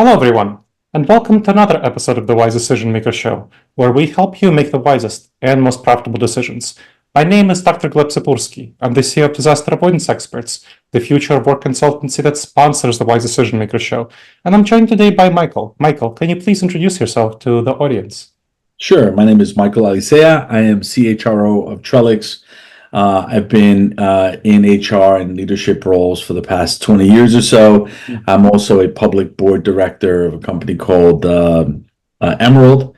Hello, everyone, and welcome to another episode of the Wise Decision Maker Show, where we help you make the wisest and most profitable decisions. My name is Dr. Gleb Tsipursky. I'm the CEO of Disaster Avoidance Experts, the future of work consultancy that sponsors the Wise Decision Maker Show. And I'm joined today by Michael. Michael, can you please introduce yourself to the audience? Sure. My name is Michael Alicea. I am CHRO of Trellix. I've been in HR and leadership roles for the past 20 years or so. I'm also a public board director of a company called Emerald,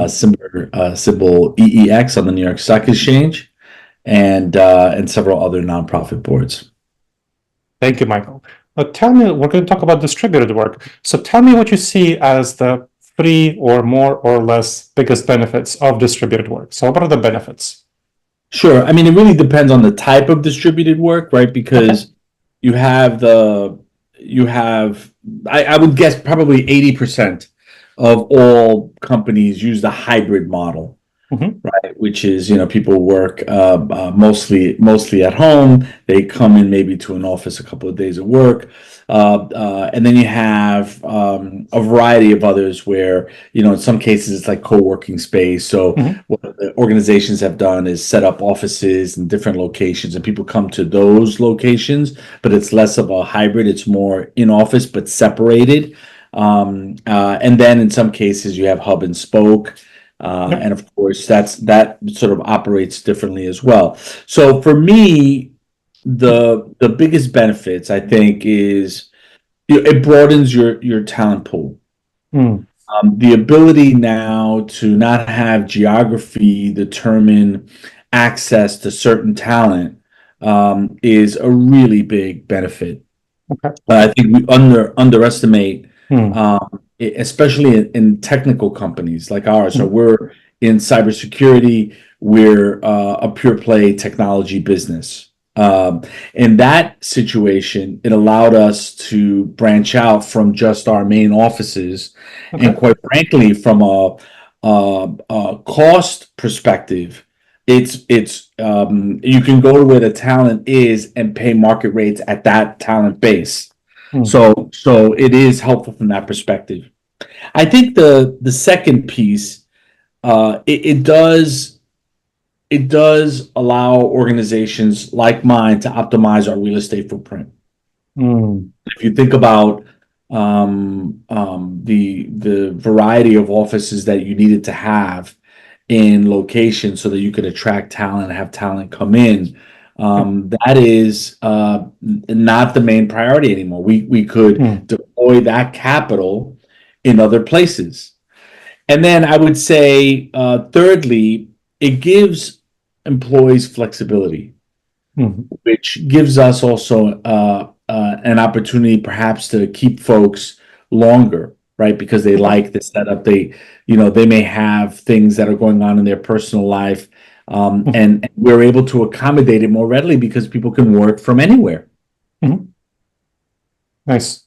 symbol EEX on the New York Stock Exchange, and several other nonprofit boards. Thank you, Michael. Tell me, we're going to talk about distributed work. So tell me what you see as the three or more or less biggest benefits of distributed work. So what are the benefits? Sure. I mean, it really depends on the type of distributed work, right? Because you have I would guess probably 80% of all companies use the hybrid model, right? Which is, people work mostly at home. They come in maybe to an office a couple of days at work. And then you have a variety of others where, in some cases it's like co-working space. So what the organizations have done is set up offices in different locations and people come to those locations, but it's less of a hybrid. It's more in office, but separated. And then in some cases you have hub and spoke. And of course that sort of operates differently as well. So for me, the biggest benefits I think is it broadens your talent pool. The ability now to not have geography determine access to certain talent is a really big benefit. I think we underestimate, especially in technical companies like ours. So we're in cybersecurity. We're a pure play technology business. In that situation, it allowed us to branch out from just our main offices, and quite frankly, from a cost perspective, it's you can go to where the talent is and pay market rates at that talent base. So it is helpful from that perspective. I think the second piece, it does allow organizations like mine to optimize our real estate footprint. If you think about the variety of offices that you needed to have in locations so that you could attract talent and have talent come in, that is not the main priority anymore. We could deploy that capital in other places. And then I would say, thirdly, it gives employees flexibility, which gives us also an opportunity perhaps to keep folks longer, right? Because they like the setup. They may have things that are going on in their personal life, and we're able to accommodate it more readily because people can work from anywhere. Nice.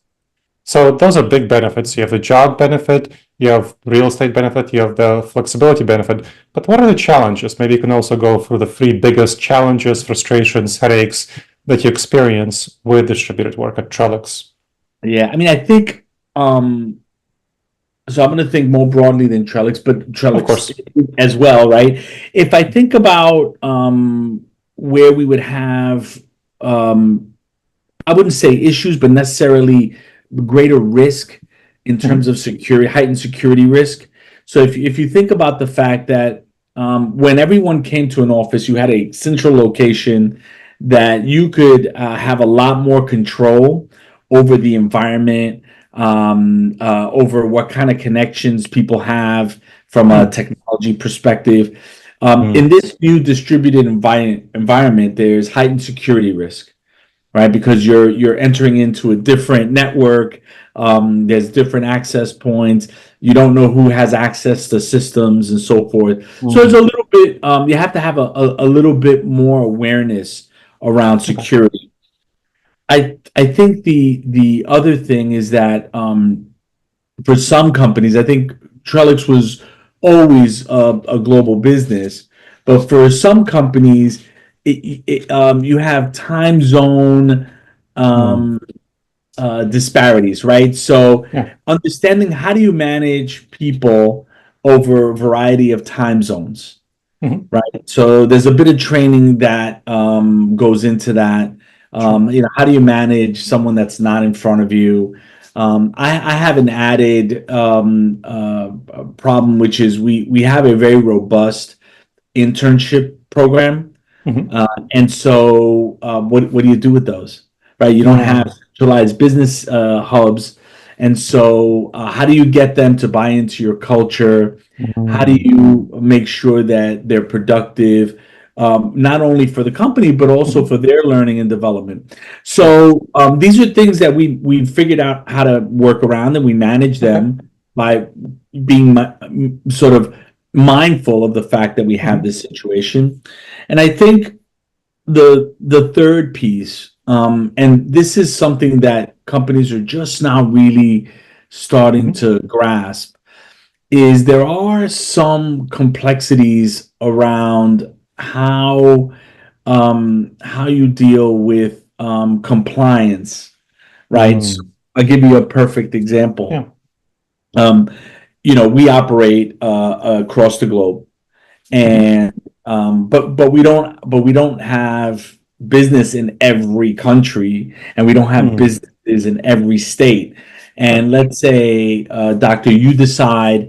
So those are big benefits. You have the job benefit, you have real estate benefit, you have the flexibility benefit. But what are the challenges? Maybe you can also go through the three biggest challenges, frustrations, headaches that you experience with distributed work at Trellix. Yeah, I mean, I think so. I'm going to think more broadly than Trellix, but Trellix as well, right? If I think about where we would have, I wouldn't say issues, but necessarily greater risk in terms of security, heightened security risk. So if you think about the fact that when everyone came to an office, you had a central location that you could have a lot more control over the environment, over what kind of connections people have from a technology perspective. In this new distributed environment, there's heightened security risk, right? Because you're entering into a different network. There's different access points. You don't know who has access to systems and so forth. So it's a little bit, you have to have a little bit more awareness around security. I think the other thing is that for some companies, I think Trellix was always a global business, but for some companies, you have time zone disparities, right? So Yeah. understanding how do you manage people over a variety of time zones, Hmm. right? So there's a bit of training that goes into that. Sure. How do you manage someone that's not in front of you? I have an added problem, which is we have a very robust internship program. Hmm. And so, what do you do with those? Right? You don't have Mm. centralized business hubs, and so how do you get them to buy into your culture? How do Mm. you make sure that they're productive, not only for the company but also Mhm. for their learning and development? Sure. So these are things that we figured out how to work around, and we manage Okay. them by being sort of mindful of the fact that we have Hmm. this situation. And I think the third piece, and this is something that companies are just now really starting Hmm. to grasp, is there are some complexities around how you deal with compliance, right? So Mm. I'll give you a perfect example. Yeah. Um, we operate across the globe, Hmm. and but we don't have business in every country, and we don't have Mm. businesses in every state. Sure. And let's say, doctor, you decide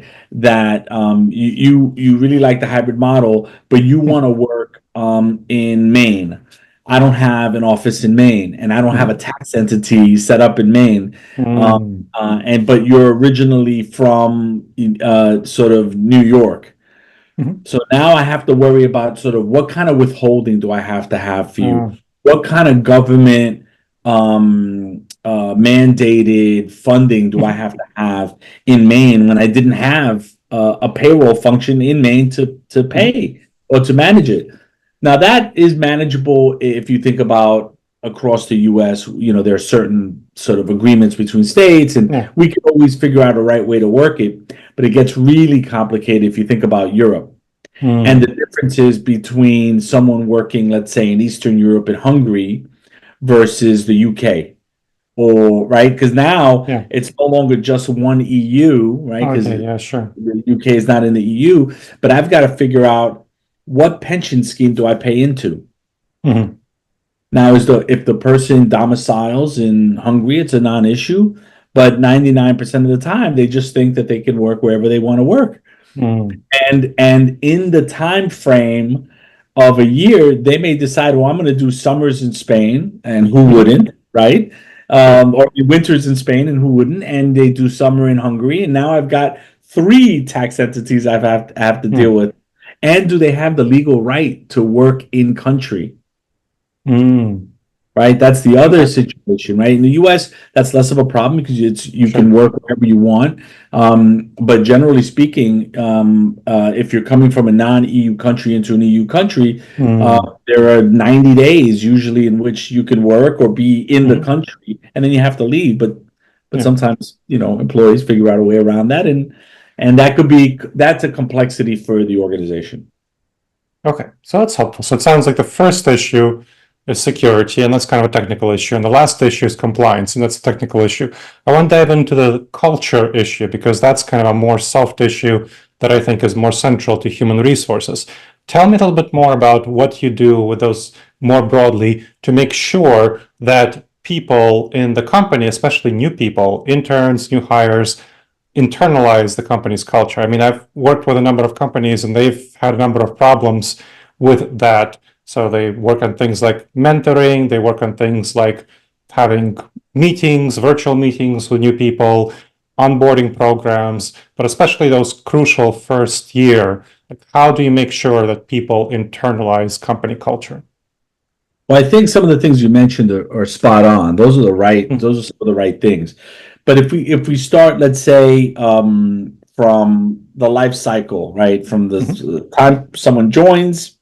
that you really like the hybrid model, but you want to work in Maine. I don't have an office in Maine, and I don't have a Hmm. tax entity set up in Maine. Um, Mm. and but you're originally from sort of New York. Hmm. So now I have to worry about sort of what kind of withholding do I have for you? Uh, What kind of government mandated funding do I mhm. have to have in Maine when I didn't have a payroll function in Maine to Mhm. pay or to manage it? Now that is manageable if you think about across the US. There are certain sort of agreements between states, and Yeah. we can always figure out a right way to work it. But it gets really complicated if you think about Europe. And the Mm. differences between someone working, let's say, in Eastern Europe and Hungary versus the UK, or right? Because now Yeah. it's no longer just one EU, right? Because Okay. Yeah. Sure. the UK is not in the EU, but I've got to figure out what pension scheme do I pay into. Hmm. Now, if the person domiciles in Hungary, it's a non-issue, but 99% of the time they just think that they can work wherever they want to work. Mm. And in the time frame of a year, they may decide, well, I'm going to do summers in Spain, and who Hmm. wouldn't, right? Sure. Or winters in Spain, and who wouldn't? And they do summer in Hungary, and now I've got three tax entities I have to deal Mm. with. And do they have the legal right to work in country? Mm. Right? That's the other Okay. situation, right? In the US, that's less of a problem because you can Sure. work wherever you want. But generally speaking, if you're coming from a non-EU country into an EU country, Mm. there are 90 days usually in which you can work or be in the Hmm. country, and then you have to leave. But Yeah. sometimes, employees figure out a way around that, and that's a complexity for the organization. Okay. So that's helpful. So it sounds like the first issue is security, and that's kind of a technical issue. And the last issue is compliance, and that's a technical issue. I want to dive into the culture issue because that's kind of a more soft issue that I think is more central to human resources. Tell me a little bit more about what you do with those more broadly to make sure that people in the company, especially new people, interns, new hires, internalize the company's culture. I mean, I've worked with a number of companies and they've had a number of problems with that. So they work on things like mentoring, they work on things like having meetings, virtual meetings with new people, onboarding programs, but especially those crucial first year. Like, how do you make sure that people internalize company culture? Well, I think some of the things you mentioned are spot on. Mm. Those are some of the right things. But if we start, let's say, from the life cycle, right, from Mhm. the time someone joins,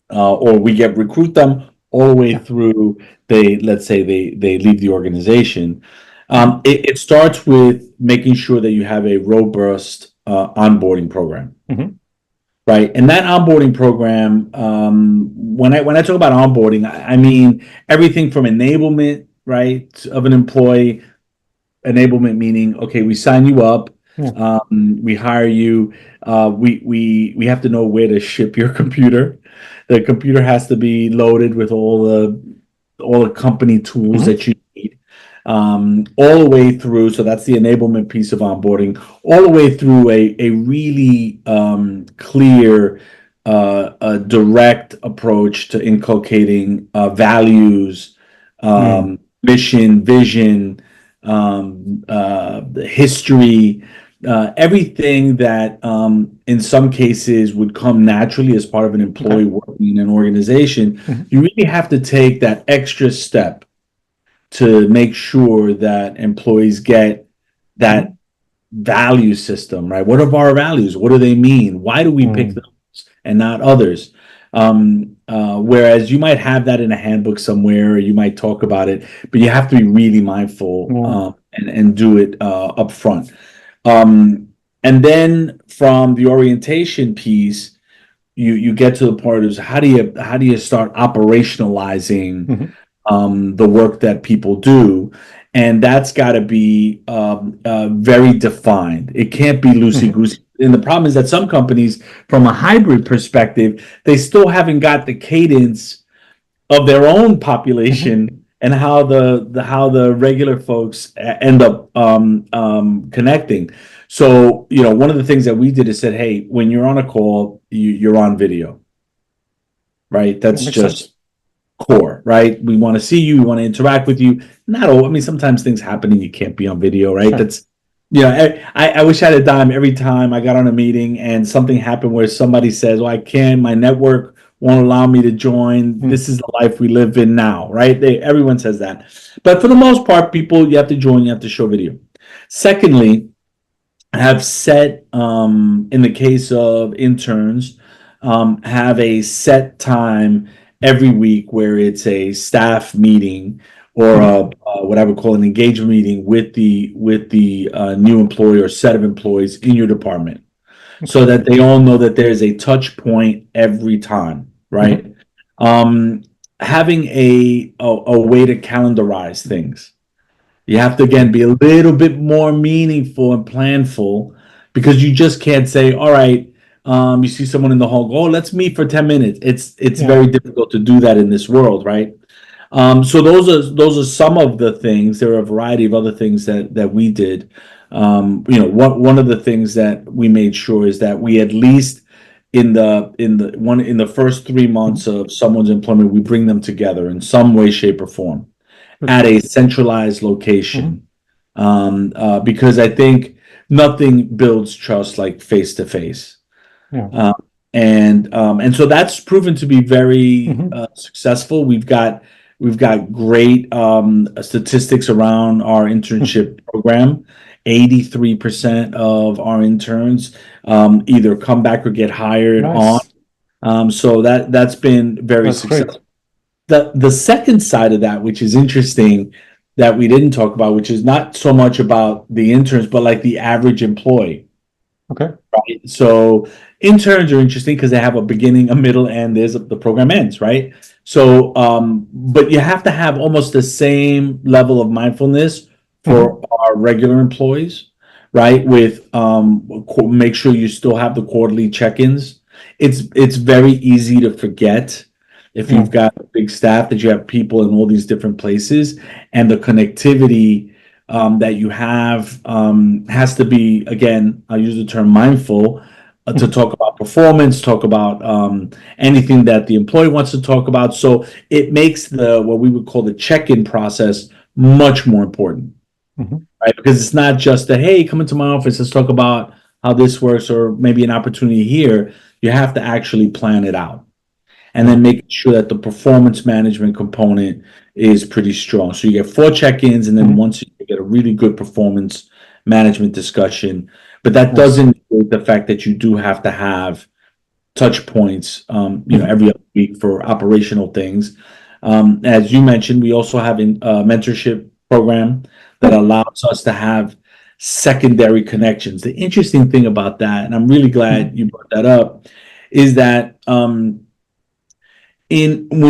or we get recruit them all the way Yeah. through let's say they leave the organization. Mhm. It starts with making sure that you have a robust onboarding program. Mhm. Right. And that onboarding program, when I talk about onboarding, I mean everything from enablement right, of an employee. Enablement meaning, okay, we sign you up, we hire you, we have to know where to ship your computer. The computer has to be loaded with all the company tools that you need, all the way through. So that's the enablement piece of onboarding, all the way through a really clear, a direct approach to inculcating values, mission, vision, the history, everything that in some cases would come naturally as part of an employee working in an organization. You really have to take that extra step to make sure that employees get that value system, right? What are our values? What do they mean? Why do we pick those and not others? Whereas you might have that in a handbook somewhere, or you might talk about it, but you have to be really mindful and do it up front. And then from the orientation piece, you get to the part of how do you start operationalizing the work that people do, and that's got to be very defined. It can't be loosey-goosey. And the problem is that some companies, from a hybrid perspective, they still haven't got the cadence of their own population and how the regular folks end up connecting. So, one of the things that we did is said, hey, when you're on a call, you're on video, right? That's just core, right? We want to see you, we want to interact with you. Not all, I mean, sometimes things happen and you can't be on video, right? Sure. That's, I wish I had a dime every time I got on a meeting and something happened where somebody says, well, I can't, my network won't allow me to join. This is the life we live in now, right? Everyone says that. But for the most part, people, you have to join, you have to show video. Secondly, have set, in the case of interns, have a set time every week where it's a staff meeting or what I would call an engagement meeting with the new employee or set of employees in your department, so that they all know that there's a touch point every time, right? Having a way to calendarize things. You have to, again, be a little bit more meaningful and planful, because you just can't say, all right, you see someone in the hall, go, oh, let's meet for 10 minutes. It's very difficult to do that in this world, right? So those are some of the things. There are a variety of other things that we did. One of the things that we made sure is that we, at least in the first 3 months of someone's employment, we bring them together in some way, shape, or form at a centralized location, because I think nothing builds trust like face to face. And so that's proven to be very successful. We've got great statistics around our internship program. 83% of our interns either come back or get hired on. So that's been very successful. Great. The second side of that, which is interesting, that we didn't talk about, which is not so much about the interns, but like the average employee. Okay. Right. So interns are interesting because they have a beginning, a middle, and the program ends, right? So, but you have to have almost the same level of mindfulness for our regular employees, right? With make sure you still have the quarterly check-ins. It's very easy to forget if you've got a big staff, that you have people in all these different places, and the connectivity that you have has to be, again, I'll use the term mindful, to talk about performance, talk about anything that the employee wants to talk about. So it makes what we would call the check-in process much more important, right? Because it's not just that, hey, come into my office, let's talk about how this works, or maybe an opportunity here. You have to actually plan it out. And then making sure that the performance management component is pretty strong. So you get 4 check-ins, and then once you get a really good performance management discussion. But that doesn't include the fact that you do have to have touch points, every other week for operational things. As you mentioned, we also have a mentorship program that allows us to have secondary connections. The interesting thing about that, and I'm really glad you brought that up, is that when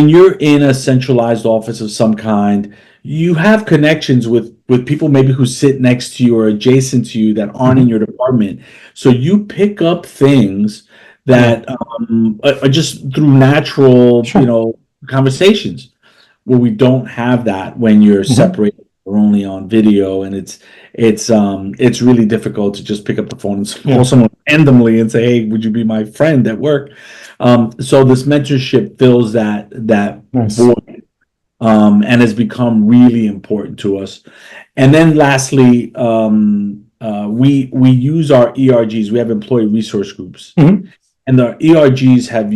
you're in a centralized office of some kind, you have connections with people maybe who sit next to you or adjacent to you that aren't in your department. So you pick up things that are just through natural, conversations where we don't have that when you're separated or only on video, and it's really difficult to just pick up the phone and call someone randomly and say, "Hey, would you be my friend at work?" So this mentorship fills that void, and has become really important to us. And then lastly, we use our ERGs. We have employee resource groups, and the ERGs have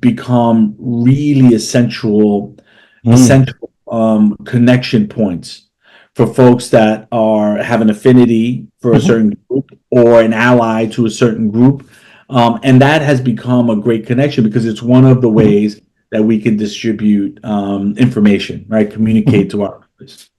become really essential connection points for folks that have an affinity for a certain group or an ally to a certain group. And that has become a great connection because it's one of the ways that we can distribute information, right? Communicate to our employees.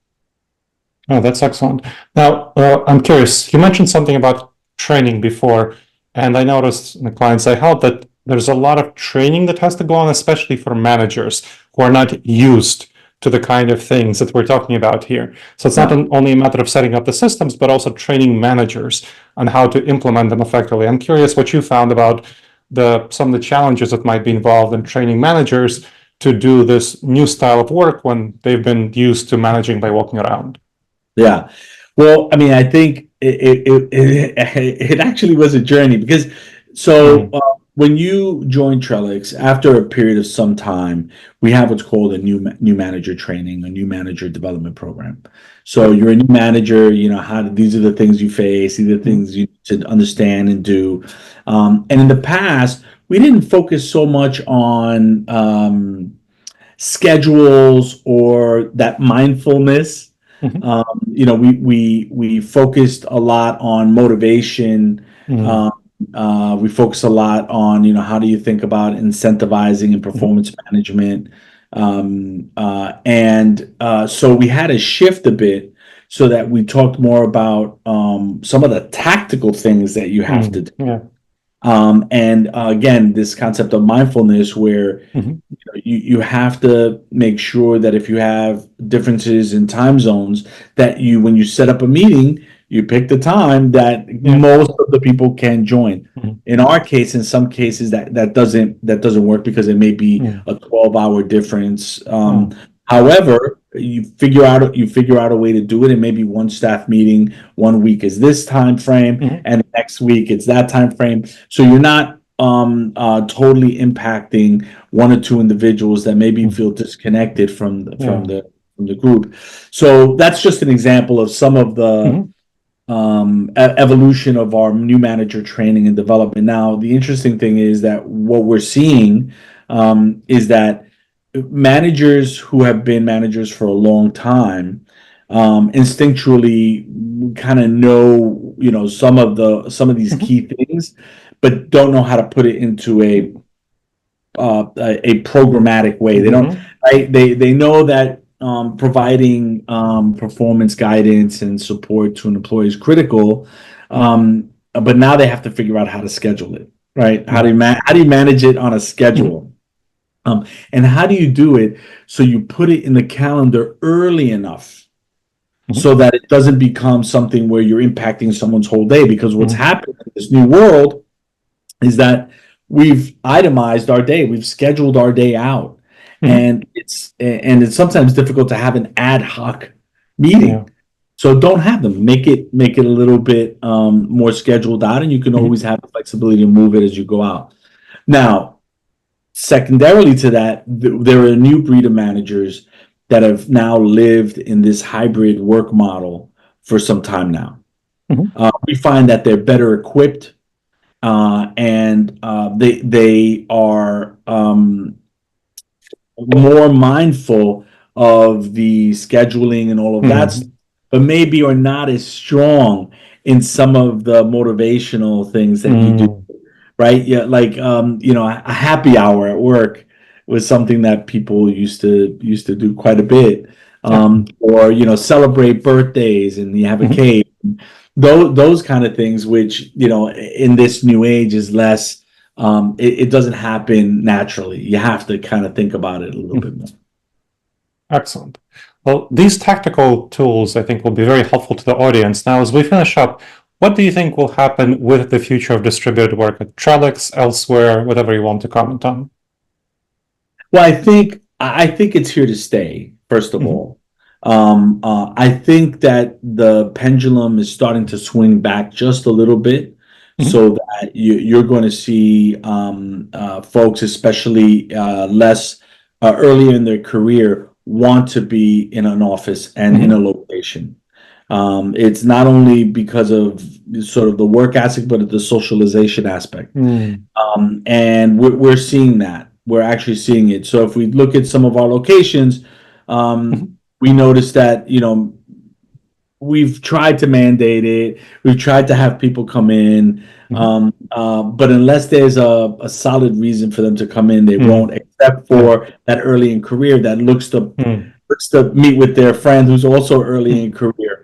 Oh, that's excellent. Now, I'm curious, you mentioned something about training before, and I noticed in the clients I help that there's a lot of training that has to go on, especially for managers who are not used to the kind of things that we're talking about here. So it's not only a matter of setting up the systems, but also training managers on how to implement them effectively. I'm curious what you found about some of the challenges that might be involved in training managers to do this new style of work when they've been used to managing by walking around. Yeah. Well, I mean, I think it actually was a journey because when you join Trellix, after a period of some time, we have what's called a new manager training, a new manager development program. So you're a new manager, these are the things you face, these are the things you need to understand and do. And in the past, we didn't focus so much on schedules or that mindfulness. We focused a lot on motivation. We focus a lot on, how do you think about incentivizing and performance management? So we had to shift a bit so that we talked more about some of the tactical things that you have to do. Again, this concept of mindfulness where you have to make sure that if you have differences in time zones, that when you set up a meeting, you pick the time that most of the people can join. In our case, in some cases that doesn't work because it may be a 12-hour difference. However, you figure out a way to do it, and maybe one staff meeting one week is this time frame, and next week it's that time frame. So you're not totally impacting one or two individuals that maybe feel disconnected from the group. So that's just an example of some of the evolution of our new manager training and development. Now, the interesting thing is that what we're seeing is that managers who have been managers for a long time instinctually kind of know, some of these key things, but don't know how to put it into a programmatic way. They don't. They know that providing performance guidance and support to an employee is critical, but now they have to figure out how to schedule it. Right? How do you manage it on a schedule? And how do you do it so you put it in the calendar early enough so that it doesn't become something where you're impacting someone's whole day? Because what's happening in this new world is that we've itemized our day, we've scheduled our day out, and it's sometimes difficult to have an ad hoc meeting. So don't have them. Make it a little bit more scheduled out, and you can always have the flexibility to move it as you go out. Now, secondarily to that, there are a new breed of managers that have now lived in this hybrid work model for some time now. We find that they're better equipped, and they are more mindful of the scheduling and all of that stuff, but maybe are not as strong in some of the motivational things that you do. Right? Yeah, like a happy hour at work was something that people used to do quite a bit. Or celebrate birthdays and you have a cake. Those kind of things, which in this new age is less. It doesn't happen naturally. You have to kind of think about it a little bit more. Excellent. Well, these tactical tools, I think, will be very helpful to the audience. Now, as we finish up, what do you think will happen with the future of distributed work at Trellix, elsewhere, whatever you want to comment on? Well, I think it's here to stay, first of Mhm. all. I think that the pendulum is starting to swing back just a little bit, Mhm. so that you're going to see folks, especially less earlier in their career, want to be in an office and in a Mhm. location. It's not only because of sort of the work aspect, but the socialization aspect. Mm. And we're seeing that. We're actually seeing it. So if we look at some of our locations, Mhm. we notice that, we've tried to mandate it. We've tried to have people come in. Mhm. But unless there's a solid reason for them to come in, they Mm. won't, except Yeah. for that early in career that Mm. looks to meet with their friend who's also early Mm. in career.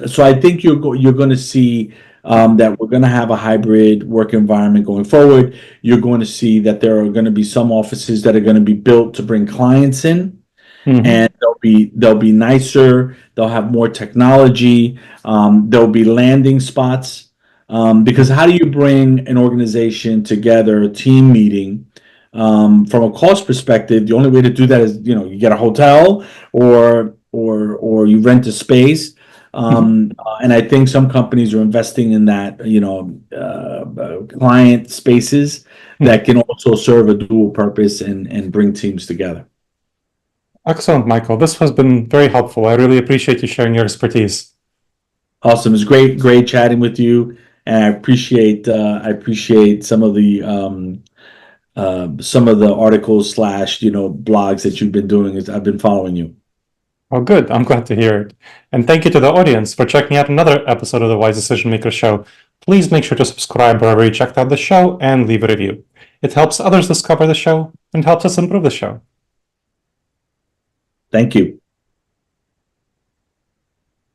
So I think you're going to see that we're going to have a hybrid work environment going forward. You're going to see that there are going to be some offices that are going to be built to bring clients in, Mhm. and they'll be nicer. They'll have more technology. There'll be landing spots. Because Mm. how do you bring an organization together, a team meeting? From a cost perspective, the only way to do that is, you get a hotel or you rent a space. Mhm. And I think some companies are investing in that, client spaces Mm. that can also serve a dual purpose and bring teams together. Excellent, Michael. This has been very helpful. I really appreciate you sharing your expertise. Awesome. It's great chatting with you. And I appreciate some of the articles slash, blogs that you've been doing. I've been following you. Oh, good. I'm glad to hear it. And thank you to the audience for checking out another episode of the Wise Decision Maker Show. Please make sure to subscribe wherever you checked out the show and leave a review. It helps others discover the show and helps us improve the show. Thank you.